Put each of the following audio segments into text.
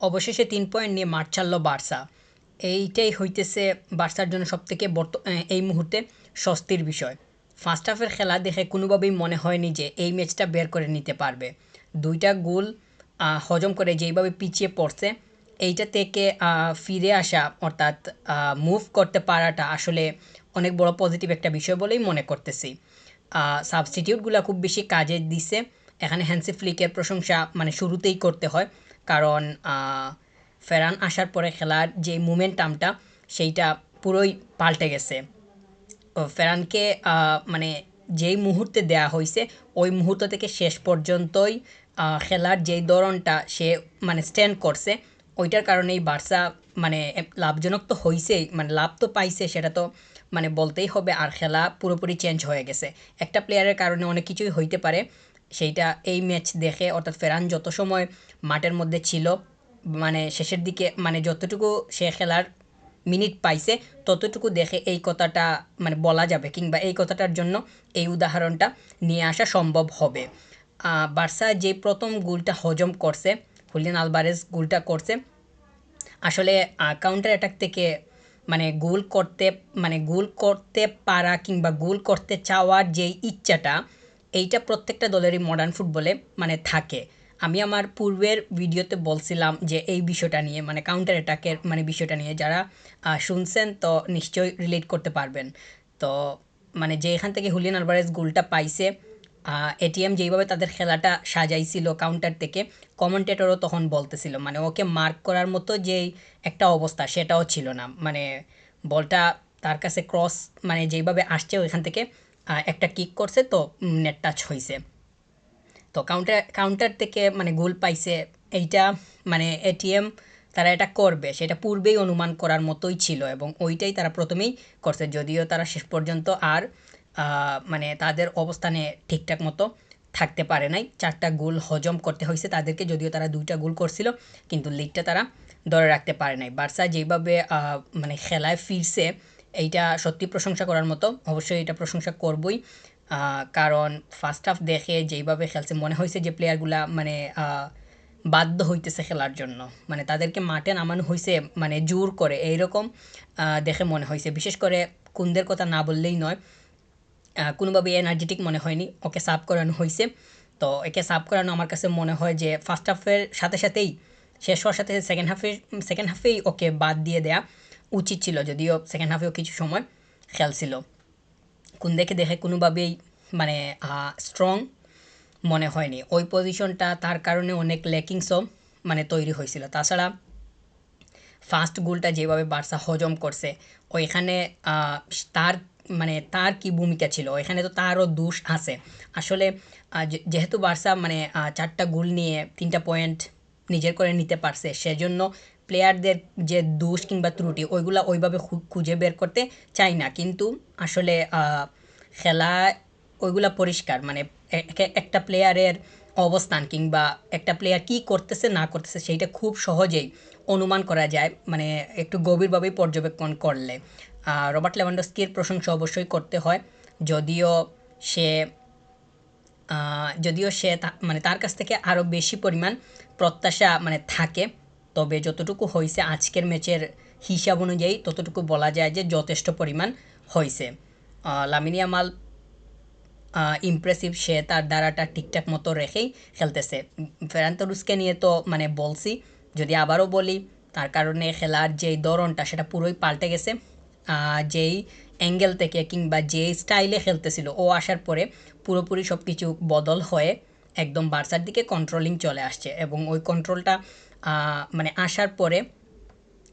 অবশেষে 3 পয়েন্ট নিয়ে মাঠ ছাড়ল বার্সা। এইটাই হইতেছে বার্সার জন্য সবথেকে এই মুহূর্তে স্বস্তির বিষয়। ফার্স্ট হাফের খেলা দেখে কোনোভাবেই মনে হয়নি যে এই ম্যাচটা বের করে নিতে পারবে। ২ টা গোল হজম করে যেইভাবে পিছিয়ে পড়ছে, এইটা থেকে ফিরে আসা অর্থাৎ মুভ করতে পারাটা আসলে অনেক বড় পজিটিভ একটা বিষয় বলেই মনে করতেছি। সাবস্টিটিউটগুলা খুব বেশি কাজে দিছে। এখানে হ্যান্সি ফ্লিকের প্রশংসা মানে শুরুতেই করতে হয়। কারণ ফেরান আসার পরে খেলার যে মোমেন্টামটা সেইটা পুরোই পাল্টে গেছে। ফেরানকে মানে যেই মুহূর্তে দেয়া হইছে ওই মুহূর্ত থেকে শেষ পর্যন্তই খেলার যেই ধরনটা সে মানে স্ট্যান্ড করছে, ওইটার কারণেই বার্সা মানে লাভজনক তো হইছেই, মানে লাভ তো পাইছে সেটা তো মানে বলতেই হবে। আর খেলা পুরোপুরি চেঞ্জ হয়ে গেছে। একটা প্লেয়ারের কারণে অনেক কিছুই হইতে পারে। সেইটা এই ম্যাচ দেখে অর্থাৎ ফেরান যত সময় মাঠের মধ্যে ছিল, মানে শেষের দিকে মানে যতটুকু সে খেলার মিনিট পাইছে ততটুকু দেখে এই কথাটা মানে বলা যাবে, কিংবা এই কথাটার জন্য এই উদাহরণটা নিয়ে আসা সম্ভব হবে। বার্সা যে প্রথম গোলটা হজম করছে, হুলিয়ান আলভারেজ গোলটা করছে, আসলে কাউন্টার অ্যাটাক থেকে মানে গোল করতে পারা কিংবা গোল করতে চাওয়ার যেই ইচ্ছাটা, এইটা প্রত্যেকটা দলেরই মডার্ন ফুটবলে মানে থাকে। আমি আমার পূর্বের ভিডিওতে বলছিলাম যে এই বিষয়টা নিয়ে, মানে কাউন্টার অ্যাটাকের মানে বিষয়টা নিয়ে যারা শুনছেন তো নিশ্চয়ই রিলেট করতে পারবেন। তো মানে যে এখান থেকে হুলিয়ান আলভারেজ গোলটা পাইছে, এটিএম যেইভাবে তাদের খেলাটা সাজাইছিল কাউন্টার থেকে, কমেন্টেটরও তখন বলতেছিল মানে ওকে মার্ক করার মতো যেই একটা অবস্থা সেটাও ছিল না। মানে বলটা তার কাছে ক্রস মানে যেইভাবে আসছে ওইখান থেকে একটা কিক করছে, তো নেট টাচ হইছে। তো কাউন্টার থেকে মানে গোল পাইছে, এইটা মানে এটিএম তারা এটা করবে সেটা পূর্বেই অনুমান করার মতোই ছিল, এবং ওইটাই তারা প্রথমেই করছে। যদিও তারা শেষ পর্যন্ত আর মানে তাদের অবস্থানে ঠিকঠাক মতো থাকতে পারে নাই। 4টা গোল হজম করতে হয়েছে তাদেরকে, যদিও তারা 2টা গোল করছিল, কিন্তু লিডটা তারা ধরে রাখতে পারে নাই। বার্সা যেইভাবে মানে খেলায় ফিরছে, এইটা সত্যি প্রশংসা করার মতো। অবশ্যই এটা প্রশংসা করবই। কারণ ফার্স্ট হাফ দেখে যেইভাবে খেলছে মনে হয়েছে যে প্লেয়ারগুলা মানে বাধ্য হইতেছে খেলার জন্য, মানে তাদেরকে মাঠে নামানো হয়েছে মানে জোর করে, এইরকম দেখে মনে হয়েছে। বিশেষ করে কুন্দের কথা না বললেই নয়, কোনোভাবেই এনার্জেটিক মনে হয়নি। ওকে সাব করানো হয়েছে, তো একে সাব করানো আমার কাছে মনে হয় যে ফার্স্ট হাফের সাথে সাথেই শেষ হওয়ার সাথে সেকেন্ড হাফেই ওকে বাদ দিয়ে দেয়া উচিত ছিল, যদিও সেকেন্ড হাফেও কিছু সময় খেলছিল। কুন্দেকে দেখে কোনোভাবেই মানে স্ট্রং মনে হয়নি। ওই পজিশনটা তার কারণে অনেক ল্যাকিংসও মানে তৈরি হয়েছিল। তাছাড়া ফার্স্ট গোলটা যেভাবে বার্সা হজম করছে, ওইখানে তার মানে তার কি ভূমিকা ছিল, ওইখানে তো তারও দোষ আছে। আসলে যেহেতু বার্সা মানে 4টা গোল নিয়ে 3টা পয়েন্ট নিজের করে নিতে পারছে, সেজন্য প্লেয়ারদের যে দোষ কিংবা ত্রুটি ওইগুলা ওইভাবে খুঁজে বের করতে চাই না। কিন্তু আসলে খেলায় ওইগুলা পরিষ্কার, মানে একটা প্লেয়ারের অবস্থান কিংবা একটা প্লেয়ার কি করতেছে না করতেছে সেইটা খুব সহজেই অনুমান করা যায়, মানে একটু গভীরভাবেই পর্যবেক্ষণ করলে। রবার্ট লেভানডস্কির প্রশংসা অবশ্যই করতে হয়। যদিও সে মানে তার কাছ থেকে আরও বেশি পরিমাণ প্রত্যাশা মানে থাকে, তবে যতটুকু হয়েছে আজকের ম্যাচের হিসাব অনুযায়ী ততটুকু বলা যায় যে যথেষ্ট পরিমাণ হয়েছে। লামিন ইয়ামাল ইমপ্রেসিভ, সে তার দ্বারাটা ঠিকঠাক মতো রেখেই খেলতেছে। ফেরান তোরুসকে নিয়ে তো মানে বলছি, যদি আবারও বলি, তার কারণে খেলার যেই ধরনটা সেটা পুরোই পাল্টে গেছে। যেই অ্যাঙ্গেল থেকে কিংবা যেই স্টাইলে খেলতেছিল ও আসার পরে পুরোপুরি সব কিছু বদল হয়ে একদম বার্সার দিকে কন্ট্রোলিং চলে আসছে, এবং ওই কন্ট্রোলটা মানে আসার পরে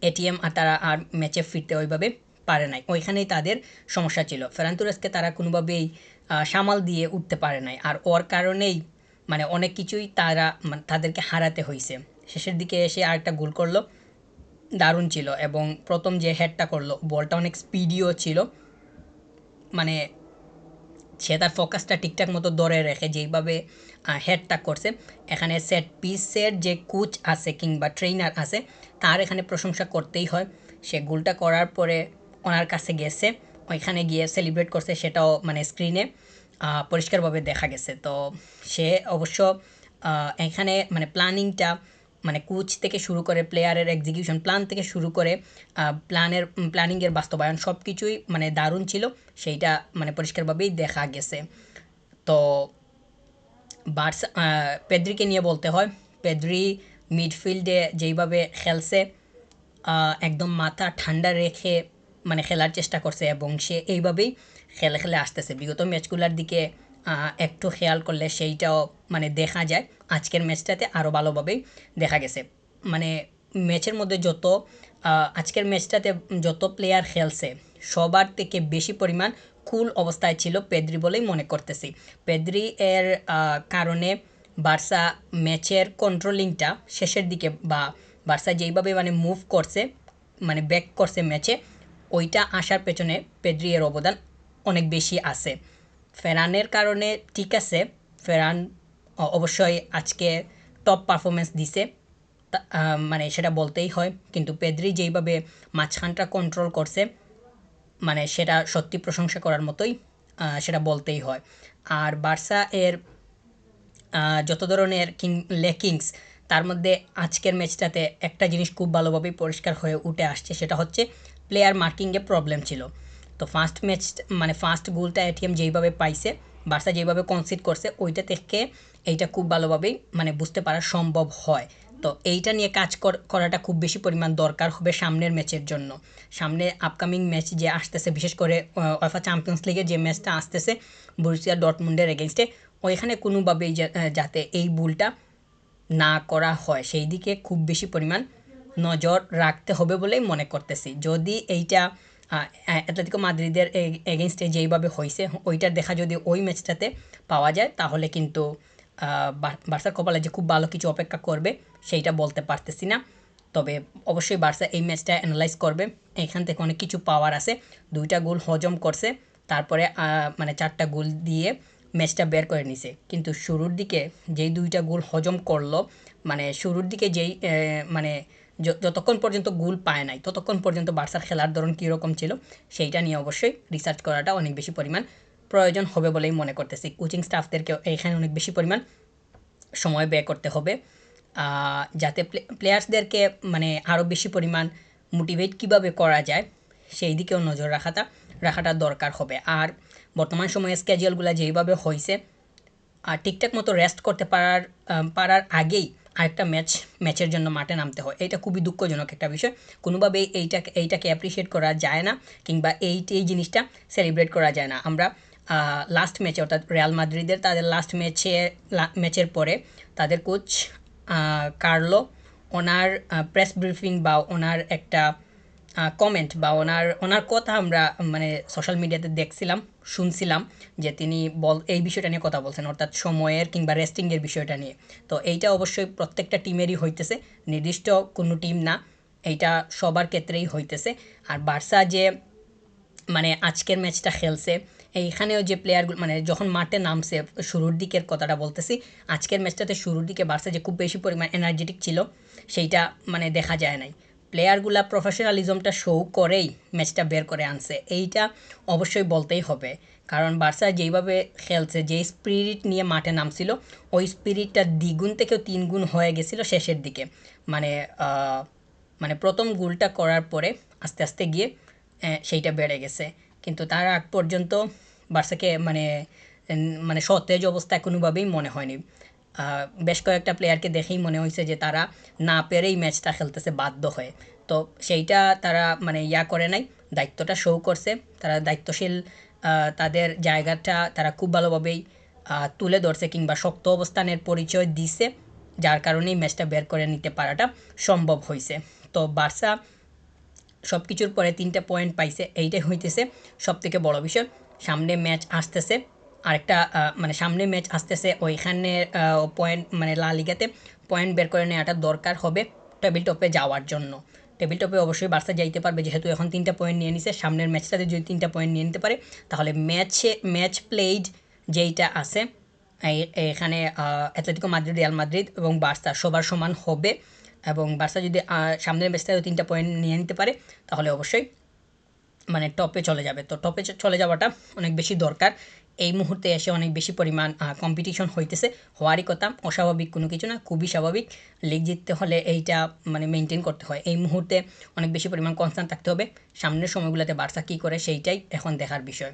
এটিএম আর তারা আর ম্যাচে ফিরতে ওইভাবে পারে নাই। ওইখানেই তাদের সমস্যা ছিল। ফেরান তুরেসকে তারা কোনোভাবেই সামাল দিয়ে উঠতে পারে নাই, আর ওর কারণেই মানে অনেক কিছুই তারা তাদেরকে হারাতে হয়েছে। শেষের দিকে এসে আরেকটা গোল করলো, দারুণ ছিল। এবং প্রথম যে হেডটা করলো বলটা অনেক স্পিডিও ছিল, মানে সে তার ফোকাসটা ঠিকঠাক মতো ধরে রেখে যেইভাবে হেডটা করছে, এখানে সেট পিসের যে কোচ আছে কিংবা ট্রেনার আছে তার এখানে প্রশংসা করতেই হয়। সে গোলটা করার পরে ওনার কাছে গেছে, ওইখানে গিয়ে সেলিব্রেট করছে, সেটাও মানে স্ক্রিনে পরিষ্কারভাবে দেখা গেছে। তো সে অবশ্য এখানে মানে প্ল্যানিংটা মানে কোচ থেকে শুরু করে প্লেয়ারের এক্সিকিউশন প্ল্যান থেকে শুরু করে প্ল্যানিংয়ের বাস্তবায়ন সব কিছুই মানে দারুণ ছিল, সেইটা মানে পরিষ্কারভাবেই দেখা গেছে। তো বার্সা পেদ্রিকে নিয়ে বলতে হয়, পেদ্রি মিডফিল্ডে যেইভাবে খেলছে, একদম মাথা ঠান্ডা রেখে মানে খেলার চেষ্টা করছে এবং সে এইভাবেই খেলে খেলে আসতেছে। বিগত ম্যাচগুলোর দিকে একটু খেয়াল করলে সেইটাও মানে দেখা যায়, আজকের ম্যাচটাতে আরও ভালোভাবেই দেখা গেছে। মানে ম্যাচের মধ্যে আজকের ম্যাচটাতে যত প্লেয়ার খেলছে সবার থেকে বেশি পরিমাণ কুল অবস্থায় ছিল পেদ্রি বলেই মনে করতেছি। পেদ্রি এর কারণে বার্সা ম্যাচের কন্ট্রোলিংটা শেষের দিকে বা বার্সা যেইভাবে মানে মুভ করছে মানে ব্যাক করছে ম্যাচে, ওইটা আসার পেছনে পেদ্রি এর অবদান অনেক বেশি আছে। ফেরানের কারণে ঠিক আছে, ফেরান অবশ্যই আজকে টপ পারফরমেন্স দিছে, মানে সেটা বলতেই হয়, কিন্তু পেদ্রি যেইভাবে মাঝখানটা কন্ট্রোল করছে মানে সেটা সত্যি প্রশংসা করার মতোই, সেটা বলতেই হয়। আর বার্সা এর যত ধরনের লেকিংস, তার মধ্যে আজকের ম্যাচটাতে একটা জিনিস খুব ভালোভাবেই পরিষ্কার হয়ে উঠে আসছে, সেটা হচ্ছে প্লেয়ার মার্কিংয়ে প্রবলেম ছিল। তো ফার্স্ট গোলটা এটিএম যেইভাবে পাইছে, বার্সা যেইভাবে কনসিড করছে, ওইটা থেকে এইটা খুব ভালোভাবেই মানে বুঝতে পারা সম্ভব হয়। তো এইটা নিয়ে কাজ করাটা খুব বেশি পরিমাণ দরকার হবে সামনের ম্যাচের জন্য। সামনে আপকামিং ম্যাচ যে আসতেছে, বিশেষ করে উয়েফা চ্যাম্পিয়ন্স লিগের যে ম্যাচটা আসতেছে বরুসিয়া ডর্টমুন্ডের এগেনস্টে, ওইখানে কোনোভাবেই যাতে এই ভুলটা না করা হয় সেই দিকে খুব বেশি পরিমাণ নজর রাখতে হবে বলেই মনে করতেছি। যদি এইটা অ্যাটলেটিকো মাদ্রিদের এগেনস্টে যেইভাবে হয়েছে ওইটার দেখা যদি ওই ম্যাচটাতে পাওয়া যায়, তাহলে কিন্তু বার্সার কপালে যে খুব ভালো কিছু অপেক্ষা করবে সেইটা বলতে পারতেছি না। তবে অবশ্যই বার্সা এই ম্যাচটা অ্যানালাইজ করবে, এখান থেকে অনেক কিছু পাওয়ার আছে। 2টা গোল হজম করছে, তারপরে মানে 4টা গোল দিয়ে ম্যাচটা বের করে নিছে। কিন্তু শুরুর দিকে যেই 2টা গোল হজম করলো, মানে শুরুর দিকে যেই মানে যতক্ষণ পর্যন্ত গোল পায় নাই ততক্ষণ পর্যন্ত বার্সার খেলার ধরন কীরকম ছিল সেইটা নিয়ে অবশ্যই রিসার্চ করাটা অনেক বেশি পরিমাণ প্রয়োজন হবে বলেই মনে করতেছি। কোচিং স্টাফদেরকেও এখানে অনেক বেশি পরিমাণ সময় ব্যয় করতে হবে, যাতে প্লেয়ার্সদেরকে মানে আরও বেশি পরিমাণ মোটিভেট কীভাবে করা যায় সেই দিকেও নজর রাখাটা দরকার হবে। আর বর্তমান সময়ে স্কেজিউলগুলো যেইভাবে হয়েছে, আর ঠিকঠাক মতো রেস্ট করতে পারার আগেই আরেকটা ম্যাচের জন্য মাঠে নামতে হয়, এটা খুবই দুঃখজনক একটা বিষয়। কোনোভাবেই এইটাকে অ্যাপ্রিসিয়েট করা যায় না, কিংবা এই জিনিসটা সেলিব্রেট করা যায় না। আমরা লাস্ট ম্যাচে অর্থাৎ রিয়াল মাদ্রিদের তাদের লাস্ট ম্যাচের পরে তাদের কোচ কার্লো, ওনার প্রেস ব্রিফিং বা ওনার একটা কমেন্ট বা ওনার কথা আমরা মানে সোশ্যাল মিডিয়াতে দেখছিলাম, শুনছিলাম যে তিনি এই বিষয়টা নিয়ে কথা বলছেন, অর্থাৎ সময়ের কিংবা রেস্টিংয়ের বিষয়টা নিয়ে। তো এইটা অবশ্যই প্রত্যেকটা টিমেরই হইতেছে, নির্দিষ্ট কোনো টিম না, এইটা সবার ক্ষেত্রেই হইতেছে। আর বার্সা যে মানে আজকের ম্যাচটা খেলছে, এইখানেও যে প্লেয়ারগুলো মানে যখন মাঠে নামছে, শুরুর দিকের কথাটা বলতেছি, আজকের ম্যাচটাতে শুরুর দিকে বার্সা যে খুব বেশি পরিমাণ এনার্জেটিক ছিল সেইটা মানে দেখা যায় নাই। প্লেয়ারগুলা প্রফেশনালিজমটা শো করেই ম্যাচটা বের করে আনছে, এইটা অবশ্যই বলতেই হবে। কারণ বার্সা যেইভাবে খেলছে, যেই স্পিরিট নিয়ে মাঠে নামছিল, ওই স্পিরিটটা দ্বিগুণ থেকেও 3 গুণ হয়ে গেছিলো শেষের দিকে। মানে মানে প্রথম গোলটা করার পরে আস্তে আস্তে গিয়ে সেইটা বেড়ে গেছে। কিন্তু তার আগ পর্যন্ত বার্সাকে মানে মানে সতেজ অবস্থায় কোনোভাবেই মনে হয়নি। বেশ কয়েকটা প্লেয়ারকে দেখেই মনে হয়েছে যে তারা না পেরেই ম্যাচটা খেলতেছে বাধ্য হয়ে। তো সেইটা তারা মানে করে নাই, দায়িত্বটা শো করছে, তারা দায়িত্বশীল, তাদের জায়গাটা তারা খুব ভালোভাবেই তুলে ধরছে কিংবা শক্ত অবস্থানের পরিচয় দিছে, যার কারণেই ম্যাচটা বের করে নিতে পারাটা সম্ভব হয়েছে। তো বার্সা সব কিছুর পরে 3টা পয়েন্ট পাইছে, এইটাই হইতেছে সবথেকে বড় বিষয়। সামনে ম্যাচ আসতেছে আরেকটা, মানে সামনে ম্যাচ আসতেছে, ওইখানে পয়েন্ট মানে লা লিগাতে পয়েন্ট বের করে নেওয়াটা দরকার হবে টেবিল টপে যাওয়ার জন্য। টেবিল টপে অবশ্যই বার্সা যাইতে পারবে, যেহেতু এখন 3টা পয়েন্ট নিয়ে নিছে। সামনের ম্যাচটাতে যদি 3টা পয়েন্ট নিয়ে নিতে পারে, তাহলে ম্যাচ প্লেইড যেইটা আছে এখানে অ্যাটলেটিকো মাদ্রিদ, রিয়াল মাদ্রিদ এবং বার্সা সবার সমান হবে। এবং বার্সা যদি সামনের ম্যাচটাতে 3টা পয়েন্ট নিয়ে নিতে পারে, তাহলে অবশ্যই মানে টপে চলে যাবে। তো টপে চলে যাওয়াটা অনেক বেশি দরকার, এই মুহূর্তে এসে অনেক বেশি পরিমাণ কম্পিটিশন হইতেছে, হওয়ারই কথা, অস্বাভাবিক কোনো কিছু না, খুবই স্বাভাবিক। লিগ জিততে হলে এইটা মানে মেনটেন করতে হয়। এই মুহূর্তে অনেক বেশি পরিমাণ কনসার্ন থাকতে হবে। সামনের সময়গুলোতে বার্সা কী করে সেইটাই এখন দেখার বিষয়।